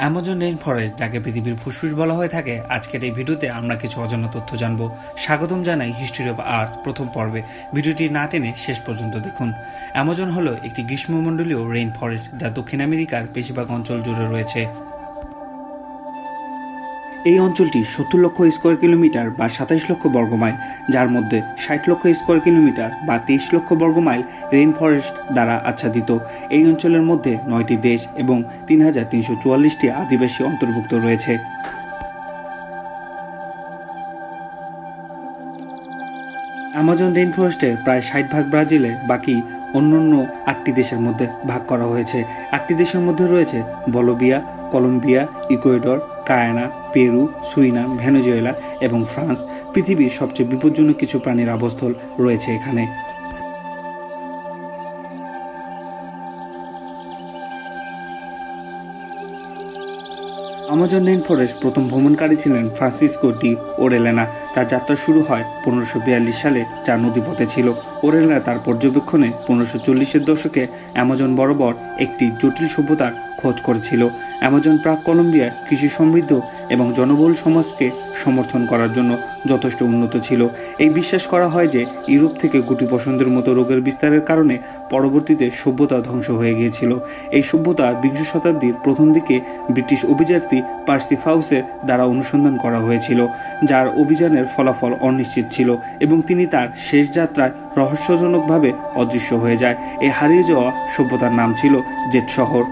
Amazon rain forest, যাকে পৃথিবীর ফুসফুস বলা হয়ে থাকে, আজকের এই ভিডিওতে আমরা কিছু অজানা তথ্য জানব। স্বাগতম জানাই হিস্ট্রি অফ আর্থ প্রথম পর্বে। ভিডিওটি না টেনে শেষ পর্যন্ত দেখুন। অ্যামাজন হলো একটি গ্রীষ্মমণ্ডলীয় রেইন ফরেস্ট, যা দক্ষিণ আমেরিকার বেশিরভাগ অঞ্চল জুড়ে রয়েছে। এই অঞ্চলটি 70 লক্ষ স্কোয়ার কিলোমিটার বা 27 লক্ষ বর্গমাইল, যার মধ্যে 60 লক্ষ স্কোয়ার কিলোমিটার বা 23 লক্ষ বর্গমাইল রেইন ফরেস্ট দ্বারা আচ্ছাদিত। এই অঞ্চলের মধ্যে 9টি দেশ এবং 3344টি আদিবাসী অন্তর্ভুক্ত রয়েছে। অ্যামাজন রেইন ফরেস্টের প্রায় 60% ব্রাজিলে, বাকি অন্যান্য 8টি দেশের মধ্যে ভাগ করা হয়েছে। 8টি দেশের মধ্যে রয়েছে Bolivia, Colombia, Ecuador, Guyana, Peru, Suriname, Venezuela এবং ফ্রান্স। পৃথিবীর সবচেয়ে বিপজ্জনক কিছু প্রাণীর আবাসস্থল রয়েছে এখানে। অ্যামাজন রেইন ফরেস্ট প্রথম ভ্রমণকারী ছিলেন ফ্রান্সিসকো ডি ওরেলেনা। তার যাত্রা শুরু হয় 1542 সালে, যা নদীপথে ছিল। ওরেলেনা তার পর্যবেক্ষণে 1540-এর দশকে অ্যামাজন বরাবর একটি জটিল সভ্যতার খোঁজ করেছিল। অ্যামাজন প্রাক কলম্বিয়া কৃষি সমৃদ্ধ এবং জনবহুল সমাজকে সমর্থন করার জন্য যথেষ্ট উন্নত ছিল। এই বিশ্বাস করা হয় যে ইউরোপ থেকে গুটি বসন্তের মতো রোগের বিস্তারের কারণে পরবর্তীতে সভ্যতা ধ্বংস হয়ে গিয়েছিল। এই সভ্যতা বিংশ শতাব্দীর প্রথম দিকে ব্রিটিশ অভিযাত্রী পার্সি ফাউসের দ্বারা অনুসন্ধান করা হয়েছিল, যার অভিযানের ফলাফল অনিশ্চিত ছিল এবং তিনি তার শেষ যাত্রায় রহস্যজনকভাবে অদৃশ্য হয়ে যায়। এই হারিয়ে যাওয়া সভ্যতার নাম ছিল জেট শহর।